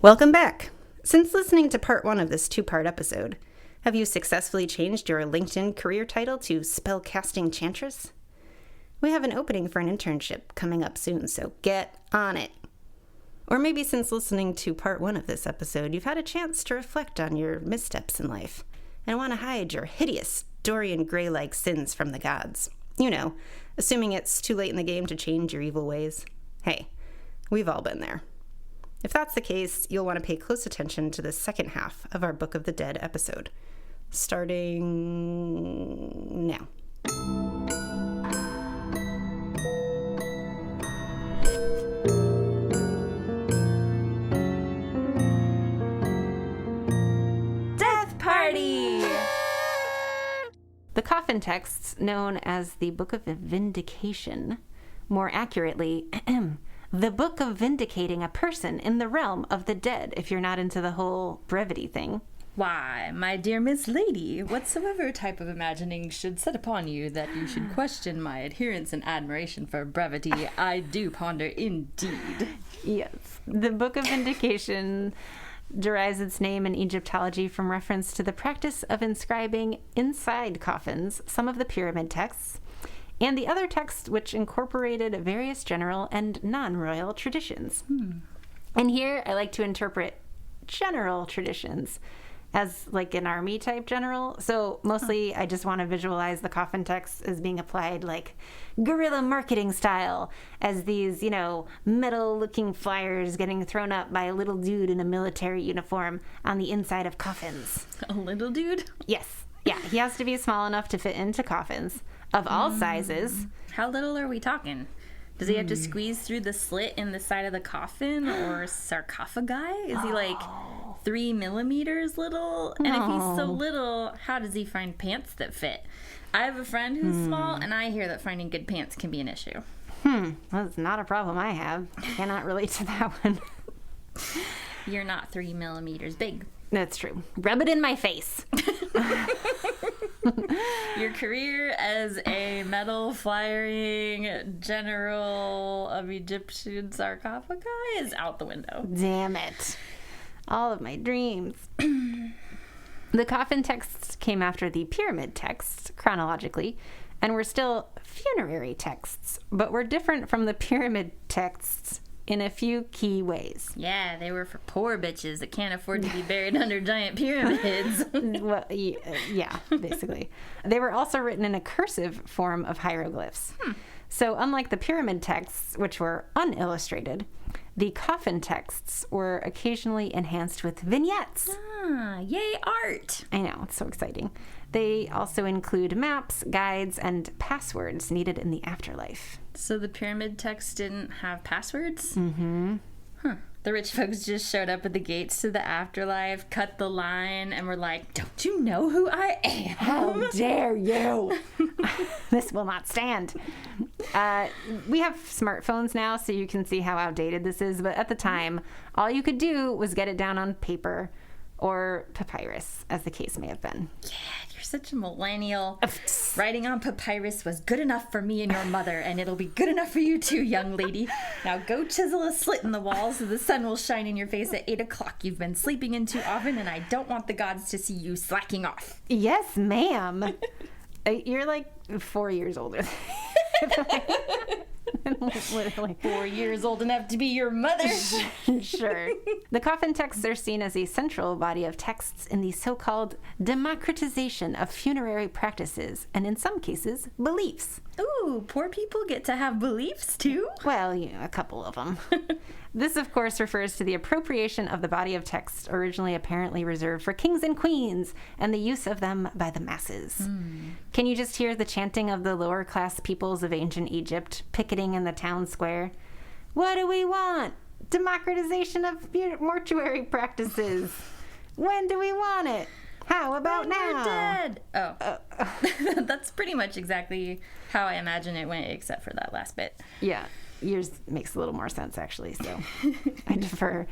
Welcome back. Since listening to part 1 of this 2-part episode, have you successfully changed your LinkedIn career title to Spellcasting Chantress? We have an opening for an internship coming up soon, so get on it. Or maybe since listening to part 1 of this episode, you've had a chance to reflect on your missteps in life and want to hide your hideous Dorian Gray-like sins from the gods. You know, assuming it's too late in the game to change your evil ways. Hey, we've all been there. If that's the case, you'll want to pay close attention to the second half of our Book of the Dead episode, starting now. Death Party! The coffin texts, known as the Book of Vindication, more accurately, the book of vindicating a person in the realm of the dead, if you're not into the whole brevity thing. Why, my dear Miss Lady, whatsoever type of imagining should set upon you that you should question my adherence and admiration for brevity, I do ponder indeed. Yes. The Book of Vindication derives its name in Egyptology from reference to the practice of inscribing inside coffins some of the pyramid texts, and the other texts which incorporated various general and non-royal traditions. And here I like to interpret general traditions as like an army type general. So mostly I just want to visualize the coffin texts as being applied like guerrilla marketing style, as these, you know, metal looking flyers getting thrown up by a little dude in a military uniform on the inside of coffins. A little dude? Yes. Yeah, he has to be small enough to fit into coffins of all sizes. How little are we talking? Does he have to squeeze through the slit in the side of the coffin or sarcophagi? Is he like 3 millimeters little? And if he's so little, how does he find pants that fit? I have a friend who's small, and I hear that finding good pants can be an issue. That's not a problem I have. Cannot relate to that one. You're not 3 millimeters big. That's true. Rub it in my face. Your career as a metal flying general of Egyptian sarcophagi is out the window. Damn it. All of my dreams. The coffin texts came after the pyramid texts, chronologically, and were still funerary texts, but were different from the pyramid texts in a few key ways. Yeah, they were for poor bitches that can't afford to be buried under giant pyramids. Well, yeah, basically. They were also written in a cursive form of hieroglyphs. So unlike the pyramid texts, which were unillustrated, the coffin texts were occasionally enhanced with vignettes. Ah, yay, art! I know, it's so exciting. They also include maps, guides, and passwords needed in the afterlife. So the pyramid texts didn't have passwords? Mm-hmm. Huh. The rich folks just showed up at the gates to the afterlife, cut the line, and were like, "Don't you know who I am? How dare you? This will not stand." We have smartphones now, so you can see how outdated this is. But at the time, all you could do was get it down on paper or papyrus, as the case may have been. Yeah, you're such a millennial. Writing on papyrus was good enough for me and your mother, and it'll be good enough for you too, young lady. Now go chisel a slit in the wall so the sun will shine in your face at 8 o'clock. You've been sleeping in too often, and I don't want the gods to see you slacking off. Yes, ma'am. You're like 4 years older than literally 4 years old enough to be your mother. Sure. The coffin texts are seen as a central body of texts in the so-called democratization of funerary practices, and in some cases, beliefs. Ooh, poor people get to have beliefs too? Well, you know, a couple of them. This, of course, refers to the appropriation of the body of text originally apparently reserved for kings and queens and the use of them by the masses. Can you just hear the chanting of the lower class peoples of ancient Egypt picketing in the town square? What do we want? Democratization of mortuary practices. When do we want it? How about now? We're dead. Oh. That's pretty much exactly how I imagine it went, except for that last bit. Yeah. Yours makes a little more sense, actually, so I defer.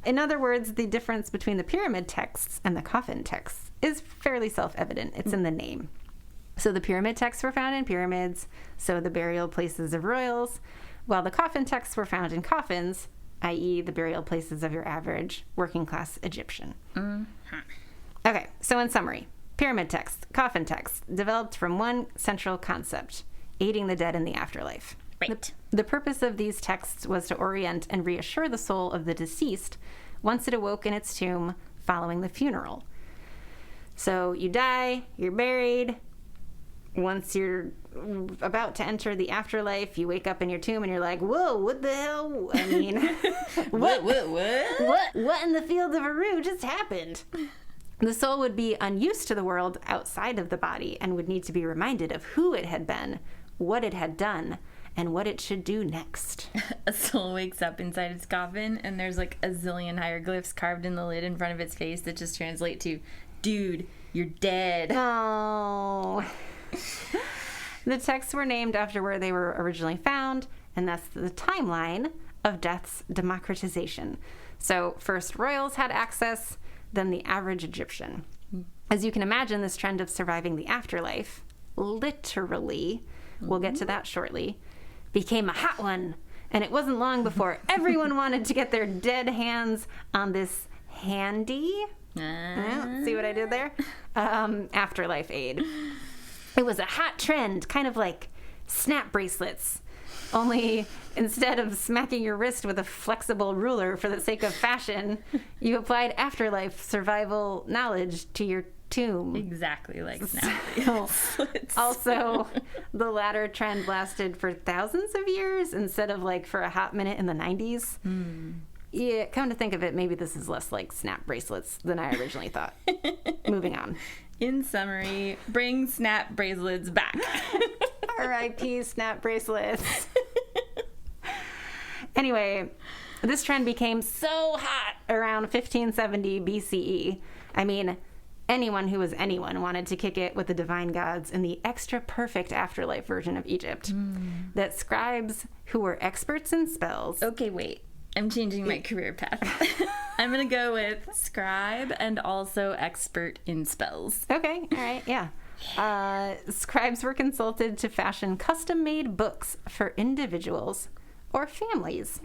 In other words, the difference between the pyramid texts and the coffin texts is fairly self-evident. It's in the name. So the pyramid texts were found in pyramids, so the burial places of royals, while the coffin texts were found in coffins, i.e. the burial places of your average working class Egyptian. Okay, so in summary, pyramid texts, coffin texts, developed from one central concept, aiding the dead in the afterlife. Right. The purpose of these texts was to orient and reassure the soul of the deceased once it awoke in its tomb following the funeral. So you die, you're buried. Once you're about to enter the afterlife, you wake up in your tomb and you're like, whoa, what the hell? I mean, what in the fields of Aru just happened? The soul would be unused to the world outside of the body and would need to be reminded of who it had been, what it had done, and what it should do next. A soul wakes up inside its coffin, and there's like a zillion hieroglyphs carved in the lid in front of its face that just translate to, dude, you're dead. Oh. The texts were named after where they were originally found, and thus the timeline of death's democratization. So first royals had access, then the average Egyptian. As you can imagine, this trend of surviving the afterlife, literally, we'll get to that shortly, became a hot one. And it wasn't long before everyone wanted to get their dead hands on this handy, see what I did there? Afterlife aid. It was a hot trend, kind of like snap bracelets. Only instead of smacking your wrist with a flexible ruler for the sake of fashion, you applied afterlife survival knowledge to your tomb. Exactly like snap bracelets. Also, the latter trend lasted for thousands of years instead of like for a hot minute in the 90s. Yeah, come to think of it, maybe this is less like snap bracelets than I originally thought. Moving on. In summary, bring snap bracelets back. R.I.P. snap bracelets. Anyway, this trend became so hot around 1570 BCE. I mean, anyone who was anyone wanted to kick it with the divine gods in the extra perfect afterlife version of Egypt. That scribes who were experts in spells. Okay, wait. I'm changing my career path. I'm going to go with scribe and also expert in spells. Okay, all right, yeah. Scribes were consulted to fashion custom-made books for individuals or families.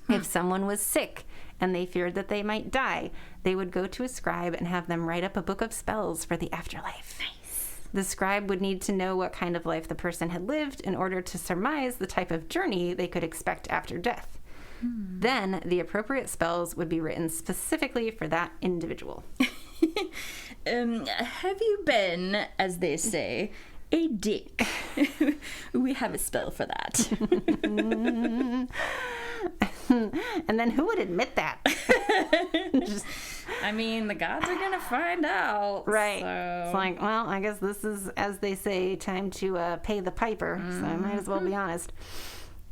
If someone was sick and they feared that they might die, they would go to a scribe and have them write up a book of spells for the afterlife. Nice. The scribe would need to know what kind of life the person had lived in order to surmise the type of journey they could expect after death. Then the appropriate spells would be written specifically for that individual. Have you been, as they say, a dick? We have a spell for that. And then who would admit that? I mean, the gods are going to find out. Right. So. It's like, well, I guess this is, as they say, time to pay the piper. So I might as well be honest.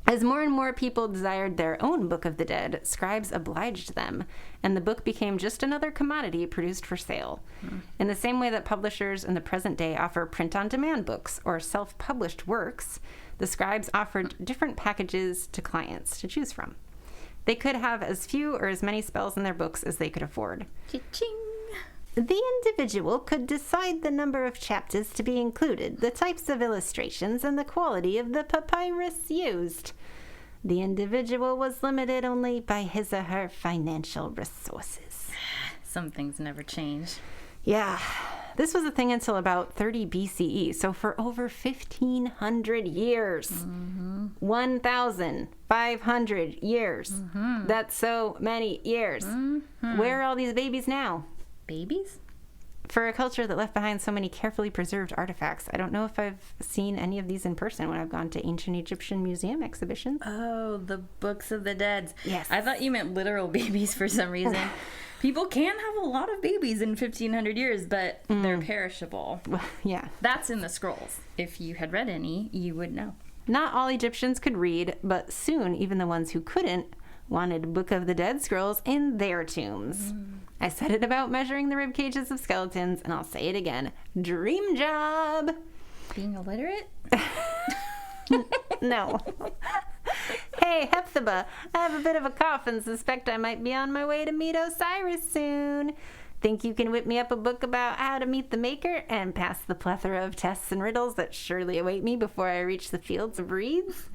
As more and more people desired their own Book of the Dead, scribes obliged them, and the book became just another commodity produced for sale. In the same way that publishers in the present day offer print-on-demand books or self-published works, the scribes offered different packages to clients to choose from. They could have as few or as many spells in their books as they could afford. Cha-ching. The individual could decide the number of chapters to be included, the types of illustrations, and the quality of the papyrus used. The individual was limited only by his or her financial resources. Some things never change. Yeah, this was a thing until about 30 BCE, so for over 1,500 years. 1,500 years. That's so many years. Where are all these babies now? Babies? For a culture that left behind so many carefully preserved artifacts, I don't know if I've seen any of these in person when I've gone to ancient Egyptian museum exhibitions. Oh, the books of the dead. Yes. I thought you meant literal babies for some reason. People can have a lot of babies in 1,500 years, but they're perishable. Well, yeah. That's in the scrolls. If you had read any, you would know. Not all Egyptians could read, but soon even the ones who couldn't wanted Book of the Dead scrolls in their tombs. I said it about measuring the rib cages of skeletons, and I'll say it again. Dream job! Being illiterate? No. Hey, Hephzibah, I have a bit of a cough and suspect I might be on my way to meet Osiris soon. Think you can whip me up a book about how to meet the Maker and pass the plethora of tests and riddles that surely await me before I reach the fields of reeds?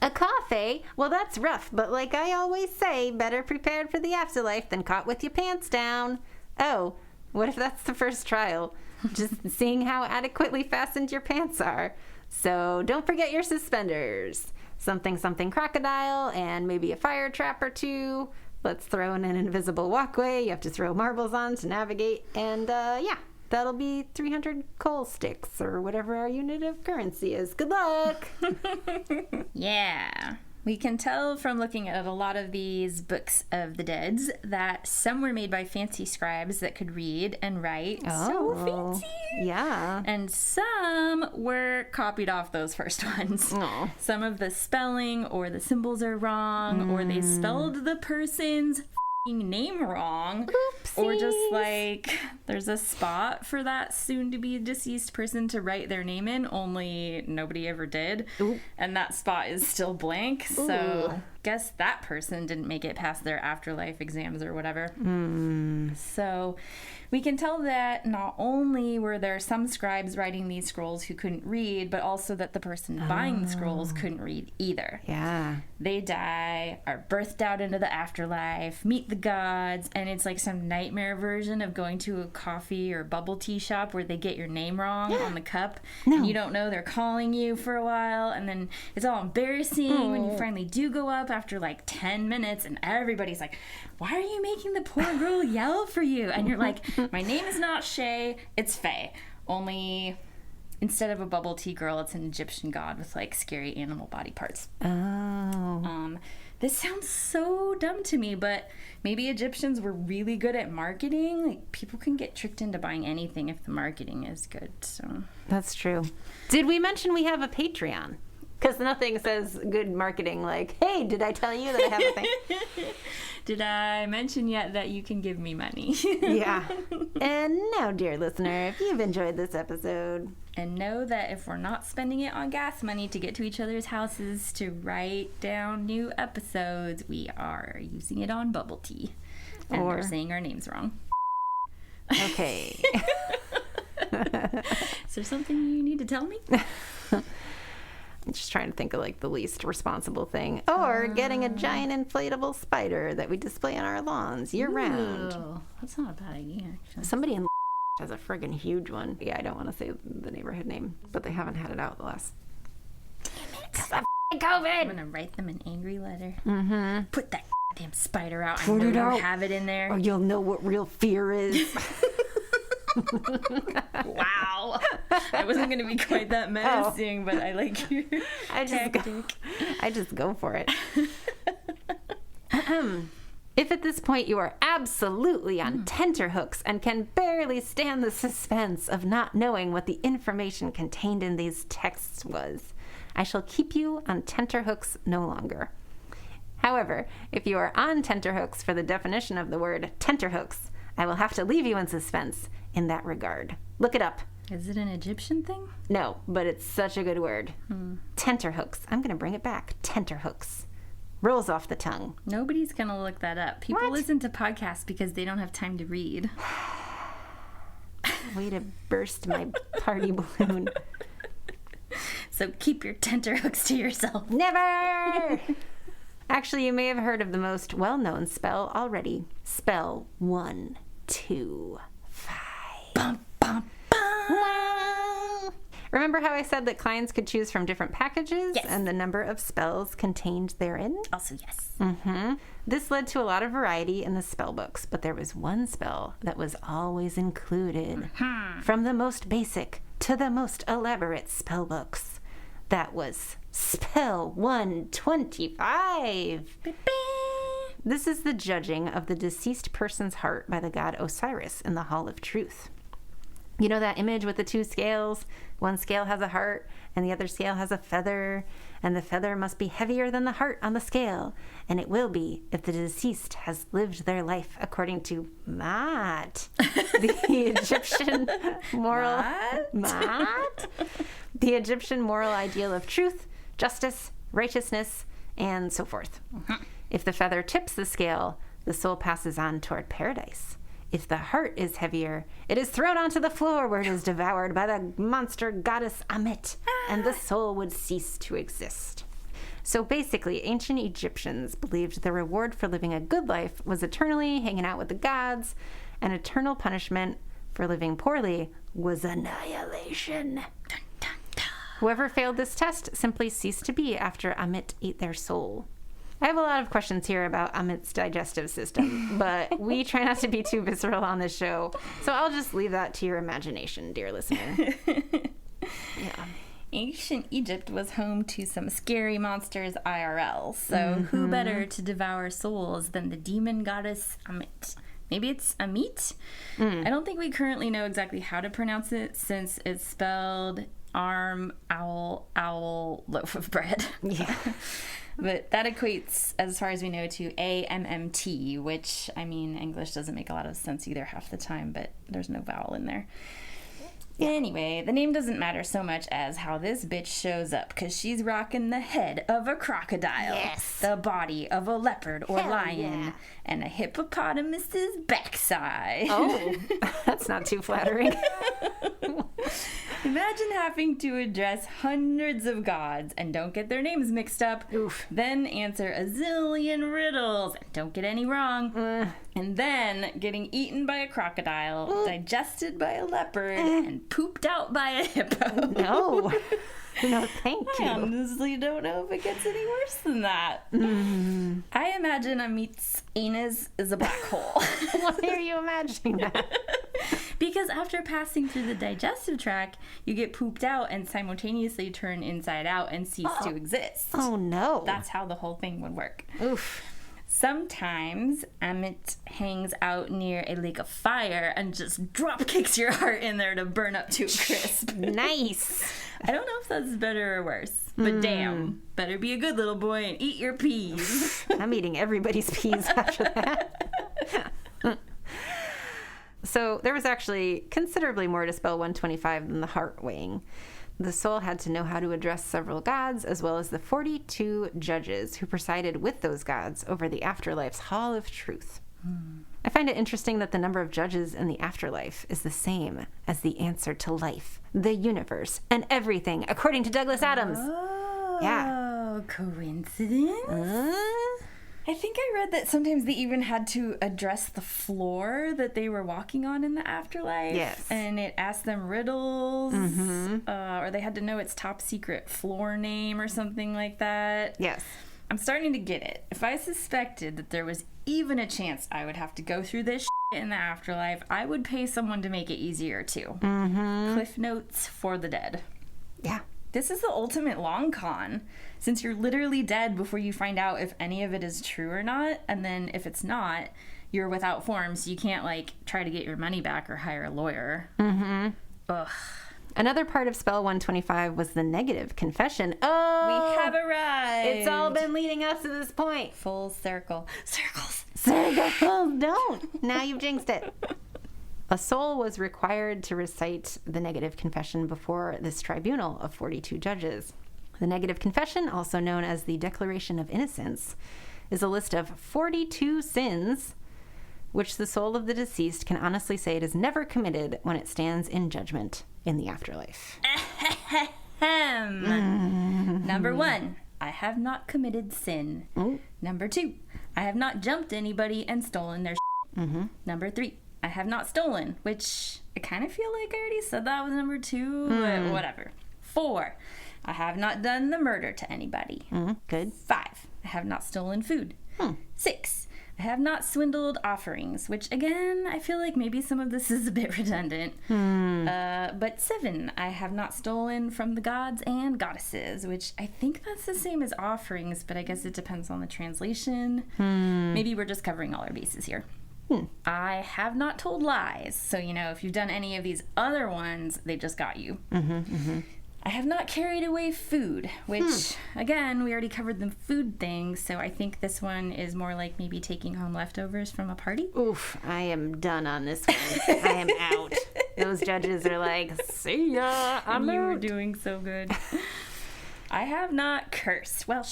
A coffee? Well, that's rough, but like I always say, better prepared for the afterlife than caught with your pants down. Oh, what if that's the first trial? Just seeing how adequately fastened your pants are. So don't forget your suspenders. Something crocodile and maybe a fire trap or two. Let's throw in an invisible walkway you have to throw marbles on to navigate. And yeah, that'll be 300 coal sticks or whatever our unit of currency is. Good luck! Yeah. We can tell from looking at a lot of these books of the deads that some were made by fancy scribes that could read and write. So fancy! Yeah. And some were copied off those first ones. Aw. Some of the spelling or the symbols are wrong, or they spelled the person's name wrong. Oopsies. Or just like there's a spot for that soon to be deceased person to write their name in, only nobody ever did. Ooh. And that spot is still blank. Ooh. So guess that person didn't make it past their afterlife exams or whatever. So we can tell that not only were there some scribes writing these scrolls who couldn't read, but also that the person buying the scrolls couldn't read either. Yeah. They die, are birthed out into the afterlife, meet the gods, and it's like some nightmare version of going to a coffee or bubble tea shop where they get your name wrong on the cup, and you don't know they're calling you for a while, and then it's all embarrassing when you finally do go up after like 10 minutes, and everybody's like, why are you making the poor girl yell for you? And you're like, my name is not Shay, it's Faye. Only instead of a bubble tea girl, it's an Egyptian god with like scary animal body parts. Oh. This sounds so dumb to me, but maybe Egyptians were really good at marketing. Like, people can get tricked into buying anything if the marketing is good, so. That's true. Did we mention we have a Patreon? Because nothing says good marketing like, hey, did I tell you that I have a thing? Did I mention yet that you can give me money? Yeah. And now, dear listener, if you've enjoyed this episode, and know that if we're not spending it on gas money to get to each other's houses to write down new episodes, we are using it on bubble tea. And Or- we're saying our names wrong. okay. Is there something you need to tell me? I'm just trying to think of like the least responsible thing. Or getting a giant inflatable spider that we display on our lawns year round. Ooh, that's not a bad idea, actually. Somebody in has a friggin' huge one. Yeah, I don't want to say the neighborhood name, but they haven't had it out the last. Because of I'm COVID! gonna write them an angry letter. Mm-hmm. Put that damn spider out. Put I it know you out. have it in there. Or you'll know what real fear is. Wow. I wasn't going to be quite that menacing, but I like your tactic. I just go for it. If at this point you are absolutely on tenterhooks and can barely stand the suspense of not knowing what the information contained in these texts was, I shall keep you on tenterhooks no longer. However, if you are on tenterhooks for the definition of the word tenterhooks, I will have to leave you in suspense in that regard. Look it up. Is it an Egyptian thing? No, but it's such a good word. Tenterhooks. I'm going to bring it back. Tenterhooks. Rolls off the tongue. Nobody's going to look that up. People What? listen to podcasts because they don't have time to read. Way to burst my party balloon. So keep your tenterhooks to yourself. Never! Actually, you may have heard of the most well-known spell already. Spell 1, 2, 5. Bum, bum, bum. Remember how I said that clients could choose from different packages Yes. and the number of spells contained therein? Also, yes. This led to a lot of variety in the spell books, but there was one spell that was always included. From the most basic to the most elaborate spell books. That was Spell 125. This is the judging of the deceased person's heart by the god Osiris in the Hall of Truth. You know that image with the two scales? One scale has a heart and the other scale has a feather, and the feather must be heavier than the heart on the scale, and it will be if the deceased has lived their life according to Maat, the Egyptian moral Maat, the Egyptian moral ideal of truth, justice, righteousness, and so forth. If the feather tips the scale, the soul passes on toward paradise. If the heart is heavier, it is thrown onto the floor where it is devoured by the monster goddess Amet, and the soul would cease to exist. So basically, ancient Egyptians believed the reward for living a good life was eternally hanging out with the gods, and eternal punishment for living poorly was annihilation. Dun, dun, dun. Whoever failed this test simply ceased to be after Amit ate their soul. I have a lot of questions here about Amit's digestive system, but we try not to be too visceral on this show, so I'll just leave that to your imagination, dear listener. Yeah. Ancient Egypt was home to some scary monsters IRL, so who better to devour souls than the demon goddess Amit? Maybe it's Amit? I don't think we currently know exactly how to pronounce it, since it's spelled arm, owl, owl, loaf of bread. Yeah. But that equates, as far as we know, to AMMT, which, I mean, English doesn't make a lot of sense either half the time, but there's no vowel in there. Anyway, the name doesn't matter so much as how this bitch shows up, because she's rocking the head of a crocodile, Yes. the body of a leopard or Hell lion, yeah. and a hippopotamus's backside. Oh, that's not too flattering. Imagine having to address hundreds of gods and don't get their names mixed up. Oof. Then answer a zillion riddles and don't get any wrong. And then getting eaten by a crocodile, digested by a leopard, and pooped out by a hippo. No. No, thank I you. honestly don't know if it gets any worse than that. I imagine Amit's anus is a black hole. Why are you imagining that? Because after passing through the digestive tract, you get pooped out and simultaneously turn inside out and cease to exist. Oh, no. That's how the whole thing would work. Oof. Sometimes Amit hangs out near a lake of fire and just drop kicks your heart in there to burn up to a crisp. Nice. I don't know if that's better or worse, but damn, better be a good little boy and eat your peas. I'm eating everybody's peas after that. So there was actually considerably more to spell 125 than the heart weighing. The soul had to know how to address several gods, as well as the 42 judges who presided with those gods over the afterlife's Hall of Truth. I find it interesting that the number of judges in the afterlife is the same as the answer to life, the universe, and everything, according to Douglas Adams. Oh, Yeah. Coincidence? I think I read that sometimes they even had to address the floor that they were walking on in the afterlife. Yes. And it asked them riddles, or they had to know its top secret floor name or something like that. Yes. I'm starting to get it. If I suspected that there was even a chance I would have to go through this shit in the afterlife, I would pay someone to make it easier too. Cliff notes for the dead. Yeah. This is the ultimate long con, since you're literally dead before you find out if any of it is true or not, and then if it's not, you're without form, so you can't, like, try to get your money back or hire a lawyer. Ugh. Another part of spell 125 was the negative confession. Oh! We have arrived! It's all been leading us to this point. Full circle. Circles! Circles, don't! Now you've jinxed it. A soul was required to recite the negative confession before this tribunal of 42 judges. The negative confession, also known as the Declaration of Innocence, is a list of 42 sins which the soul of the deceased can honestly say it has never committed when it stands in judgment in the afterlife. Number 1, I have not committed sin. Number 2, I have not jumped anybody and stolen their shit. Number 3, I have not stolen, which I kind of feel like I already said that was number 2, but whatever. 4, I have not done the murder to anybody. Good. 5, I have not stolen food. 6, I have not swindled offerings, which again, I feel like maybe some of this is a bit redundant. But 7, I have not stolen from the gods and goddesses, which I think that's the same as offerings, but I guess it depends on the translation. Maybe we're just covering all our bases here. I have not told lies. So, you know, if you've done any of these other ones, they just got you. I have not carried away food, which, again, we already covered the food thing, so I think this one is more like maybe taking home leftovers from a party. Oof, I am done on this one. I am out. Those judges are like, see ya, I'm You were out. doing so good. I have not cursed. Well,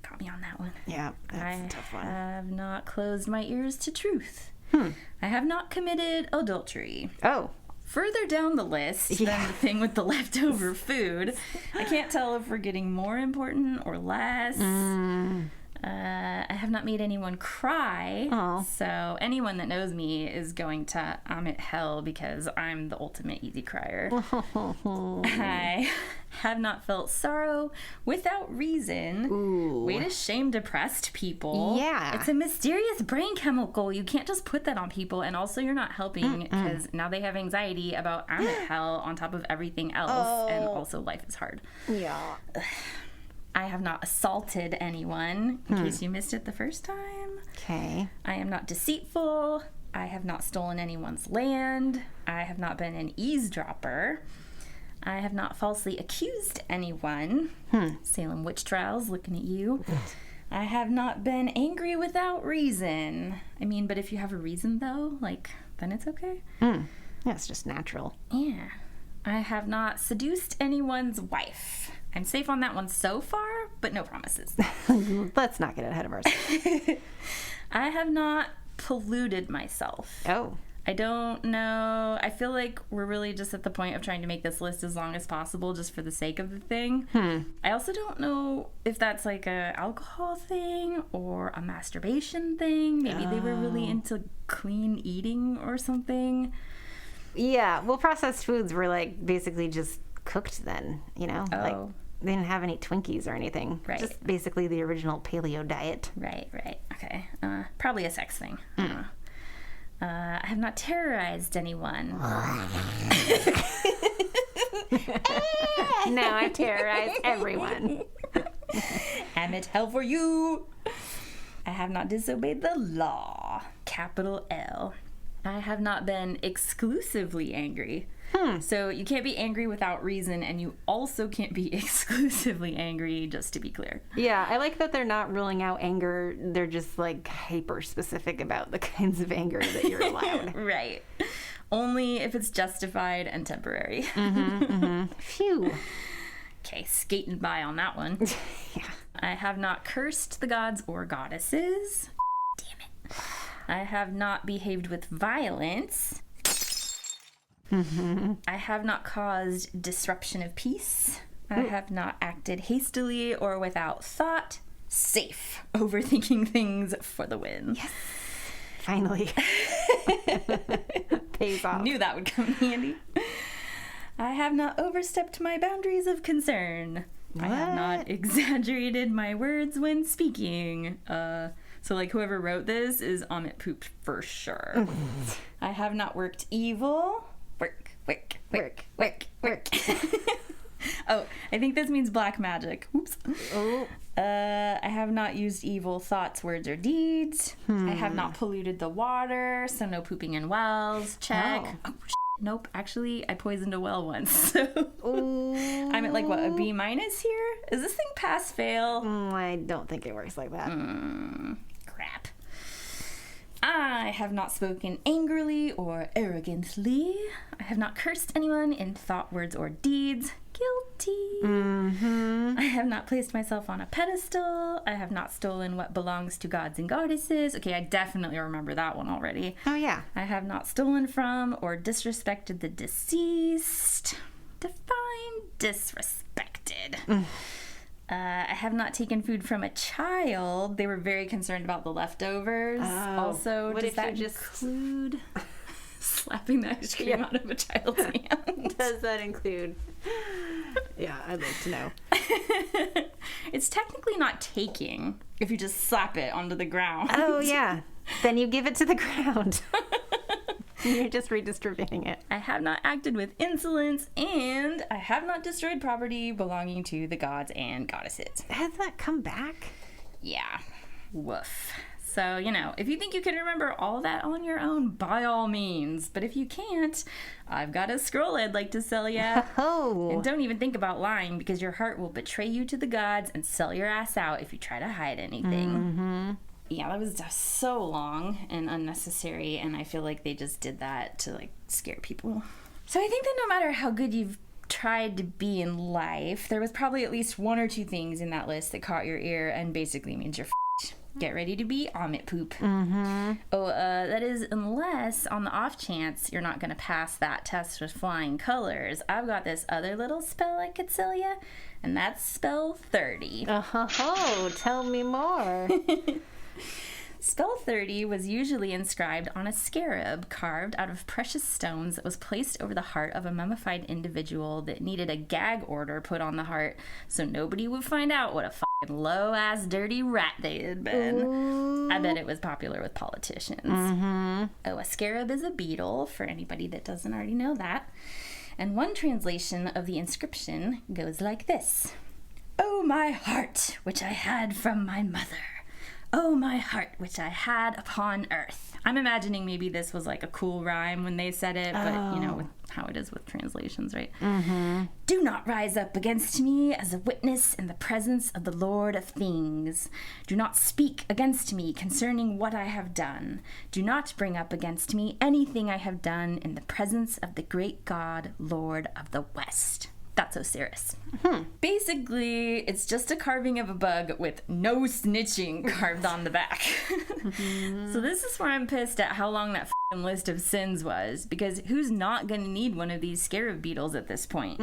got me on that one. Yeah, that's a tough one. I have not closed my ears to truth. I have not committed adultery. Oh, further down the list than the thing with the leftover food. I can't tell if we're getting more important or less. I have not made anyone cry. Oh. So anyone that knows me is going to Amit hell because I'm the ultimate easy crier. I have not felt sorrow without reason. Ooh. Way to shame depressed people. Yeah. It's a mysterious brain chemical. You can't just put that on people. And also you're not helping because now they have anxiety about Amit hell on top of everything else. And also life is hard. Yeah. I have not assaulted anyone, in case you missed it the first time. Okay. I am not deceitful. I have not stolen anyone's land. I have not been an eavesdropper. I have not falsely accused anyone. Salem witch trials, looking at you. I have not been angry without reason. I mean, but if you have a reason, though, like, then it's okay. Yeah, it's just natural. Yeah. I have not seduced anyone's wife. I'm safe on that one so far, but no promises. Let's not get ahead of ourselves. I have not polluted myself. Oh. I don't know. I feel like we're really just at the point of trying to make this list as long as possible just for the sake of the thing. I also don't know if that's like a alcohol thing or a masturbation thing. Maybe they were really into clean eating or something. Yeah, well, processed foods were like basically just cooked then, you know? Like they didn't have any Twinkies or anything. Right. Just basically the original paleo diet. Right. Okay. Probably a sex thing. I have not terrorized anyone. Now I terrorize everyone. Amit hell for you. I have not disobeyed the law. Capital L. I have not been exclusively angry. So you can't be angry without reason, and you also can't be exclusively angry, just to be clear. Yeah, I like that they're not ruling out anger. They're just like hyper specific about the kinds of anger that you're allowed. Right. Only if it's justified and temporary. Phew. Okay, skating by on that one. Yeah. I have not cursed the gods or goddesses. Damn it. I have not behaved with violence. I have not caused disruption of peace. I have not acted hastily or without thought. Safe. Overthinking things for the win. Yes. Finally. Pays off. Knew that would come in handy. I have not overstepped my boundaries of concern. I have not exaggerated my words when speaking. So, like, whoever wrote this is Amit pooped for sure. I have not worked evil. Work. Oh, I think this means black magic. Oops. Oh. I have not used evil thoughts, words, or deeds. I have not polluted the water, so no pooping in wells. Check. Oh, nope. Actually, I poisoned a well once. So I'm at like, what, a B- here? Is this thing pass fail? I don't think it works like that. Crap. I have not spoken angrily or arrogantly. I have not cursed anyone in thought, words, or deeds. Guilty. I have not placed myself on a pedestal. I have not stolen what belongs to gods and goddesses. Okay, I definitely remember that one already. Oh, yeah. I have not stolen from or disrespected the deceased. Define disrespected. I have not taken food from a child. They were very concerned about the leftovers. Also, what does if that you just include slapping the ice cream out of a child's hand? Does that include? Yeah, I'd like to know. It's technically not taking if you just slap it onto the ground. Oh, yeah. Then you give it to the ground. You're just redistributing it. I have not acted with insolence, and I have not destroyed property belonging to the gods and goddesses. Has that come back? Yeah. Woof. So, you know, if you think you can remember all that on your own, by all means. But if you can't, I've got a scroll I'd like to sell ya. Oh. And don't even think about lying, because your heart will betray you to the gods and sell your ass out if you try to hide anything. Yeah, that was just so long and unnecessary, and I feel like they just did that to, like, scare people. So I think that no matter how good you've tried to be in life, there was probably at least one or two things in that list that caught your ear and basically means you're f***ed. Get ready to be Amit poop. That is unless on the off chance you're not going to pass that test with flying colors. I've got this other little spell I could sell you, and that's spell 30. Oh, tell me more. Spell 30 was usually inscribed on a scarab carved out of precious stones that was placed over the heart of a mummified individual that needed a gag order put on the heart so nobody would find out what a fucking low-ass dirty rat they had been. Ooh. I bet it was popular with politicians. Oh, a scarab is a beetle, for anybody that doesn't already know that. And one translation of the inscription goes like this. "Oh, my heart, which I had from my mother. Oh, my heart, which I had upon earth." I'm imagining maybe this was like a cool rhyme when they said it, but you know, with how it is with translations, right? "Do not rise up against me as a witness in the presence of the Lord of things. Do not speak against me concerning what I have done. Do not bring up against me anything I have done in the presence of the great God, Lord of the West." That's Osiris. Basically, it's just a carving of a bug with no snitching carved on the back. So this is where I'm pissed at how long that f***ing list of sins was, because who's not going to need one of these scarab beetles at this point?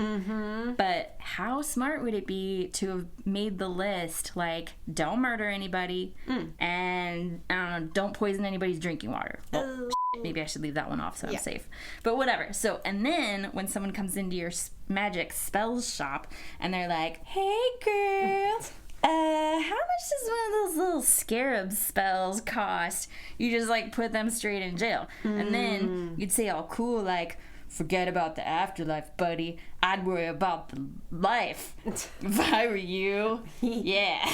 But how smart would it be to have made the list like, don't murder anybody, and I don't know, don't poison anybody's drinking water. Well, maybe I should leave that one off so I'm safe. But whatever. So, and then when someone comes into your magic spells shop and they're like, "Hey girl, how much does one of those little scarab spells cost?" You just like put them straight in jail. And then you'd say all cool like, "Forget about the afterlife, buddy. I'd worry about the life if I were you." Yeah.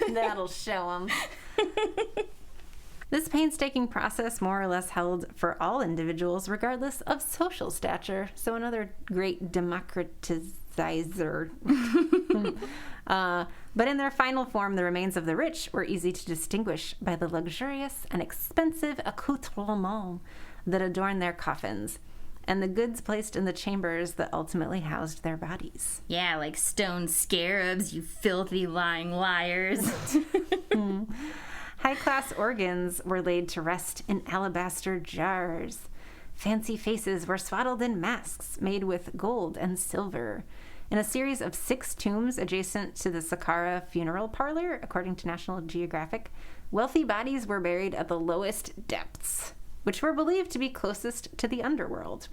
That'll show them. This painstaking process more or less held for all individuals regardless of social stature. So another great democratizer. But in their final form, the remains of the rich were easy to distinguish by the luxurious and expensive accoutrements that adorned their coffins, and the goods placed in the chambers that ultimately housed their bodies. Yeah, like stone scarabs, you filthy lying liars. High-class organs were laid to rest in alabaster jars. Fancy faces were swaddled in masks made with gold and silver. In a series of 6 tombs adjacent to the Saqqara funeral parlor, according to National Geographic, wealthy bodies were buried at the lowest depths, which were believed to be closest to the underworld.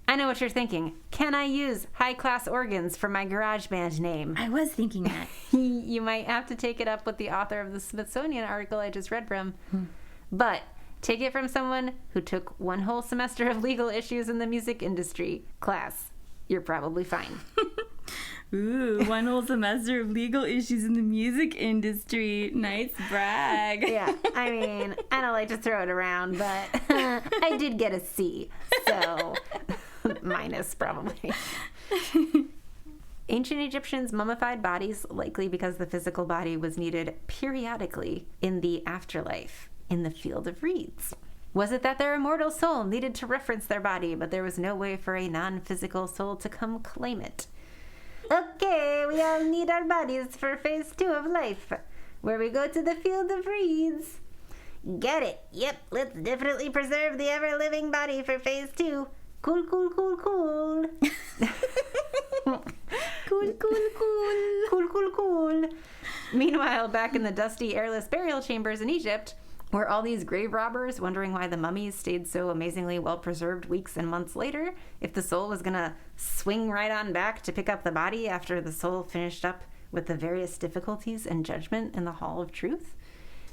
I know what you're thinking. Can I use high-class organs for my garage band name? I was thinking that. You might have to take it up with the author of the Smithsonian article I just read from. But take it from someone who took 1 whole semester of legal issues in the music industry class. You're probably fine. Ooh, 1 whole semester of legal issues in the music industry. Nice brag. Yeah, I mean, I don't like to throw it around, but I did get a C, so minus probably. Ancient Egyptians mummified bodies, likely because the physical body was needed periodically in the afterlife, in the field of reeds. Was it that their immortal soul needed to reference their body, but there was no way for a non-physical soul to come claim it? Okay, we all need our bodies for phase 2 of life, where we go to the field of reeds. Get it. Yep, let's definitely preserve the ever-living body for phase 2. Cool, cool, cool, cool. Cool, cool, cool. Cool, cool, cool. Meanwhile, back in the dusty, airless burial chambers in Egypt, were all these grave robbers wondering why the mummies stayed so amazingly well preserved weeks and months later, if the soul was gonna swing right on back to pick up the body after the soul finished up with the various difficulties and judgment in the Hall of Truth?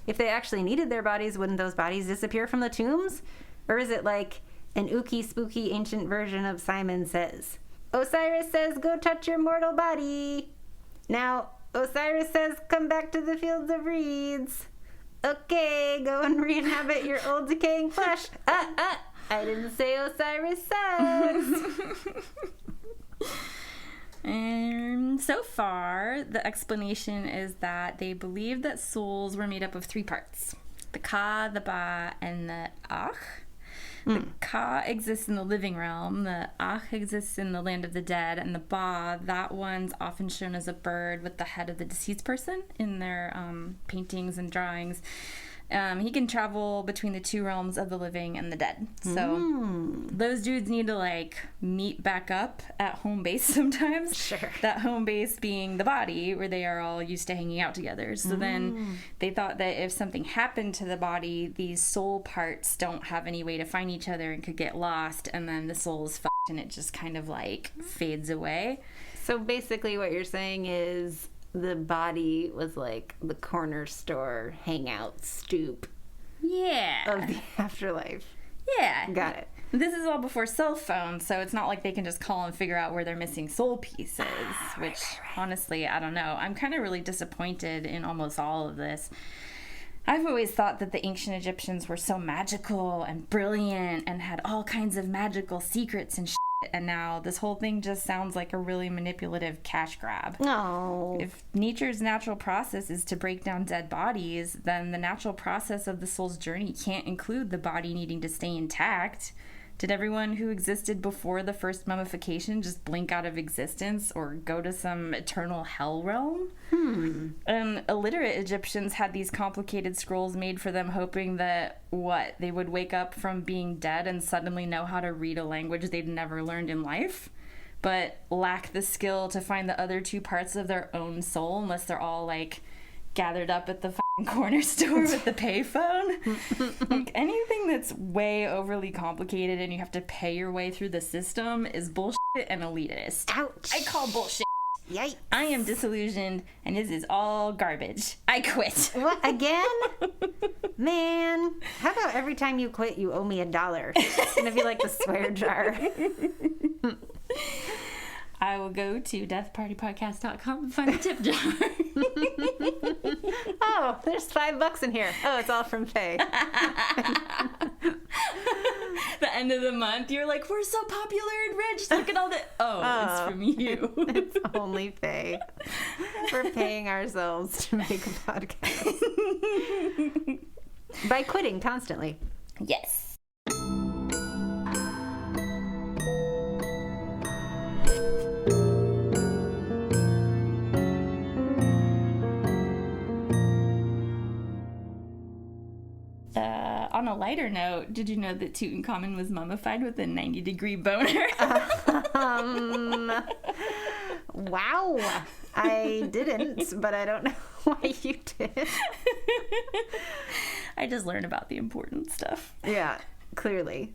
If they actually needed their bodies, wouldn't those bodies disappear from the tombs? Or is it like an ooky spooky ancient version of Simon Says? Osiris says, go touch your mortal body. Now, Osiris says, come back to the fields of reeds. Okay, go and re-inhabit your old decaying flesh. I didn't say Osiris says. And so far, the explanation is that they believed that souls were made up of 3 parts. The Ka, the Ba, and the Ach. The Ka exists in the living realm, the Ach exists in the land of the dead, and the Ba, that one's often shown as a bird with the head of the deceased person in their paintings and drawings. He can travel between the two realms of the living and the dead. So those dudes need to, like, meet back up at home base sometimes. Sure. That home base being the body, where they are all used to hanging out together. So then they thought that if something happened to the body, these soul parts don't have any way to find each other and could get lost, and then the soul is fucked and it just kind of, like, fades away. So basically what you're saying is the body was like the corner store hangout stoop Yeah. of the afterlife. Yeah. Got it. This is all before cell phones, so it's not like they can just call and figure out where their missing soul piece is, which, honestly, I don't know. I'm kind of really disappointed in almost all of this. I've always thought that the ancient Egyptians were so magical and brilliant and had all kinds of magical secrets and shit, and now this whole thing just sounds like a really manipulative cash grab. No. If nature's natural process is to break down dead bodies, then the natural process of the soul's journey can't include the body needing to stay intact. Did everyone who existed before the first mummification just blink out of existence or go to some eternal hell realm? Illiterate Egyptians had these complicated scrolls made for them, hoping that, they would wake up from being dead and suddenly know how to read a language they'd never learned in life, but lack the skill to find the other two parts of their own soul unless they're all, like, gathered up at the corner store with the payphone. Like, anything that's way overly complicated and you have to pay your way through the system is bullshit and elitist. Ouch. I call bullshit. Yikes. I am disillusioned and this is all garbage. I quit. What, again? Man, how about every time you quit you owe me $1? It's gonna be like the swear jar. I will go to deathpartypodcast.com and find a tip jar. Oh, there's $5 in here. Oh, it's all from Faye. The end of the month, you're like, we're so popular and rich. Look at all the... Oh, it's from you. It's only Faye. We're paying ourselves to make a podcast. By quitting constantly. Yes. On a lighter note, did you know that Tutankhamun was mummified with a 90-degree boner? Wow. I didn't, but I don't know why you did. I just learned about the important stuff. Yeah, clearly.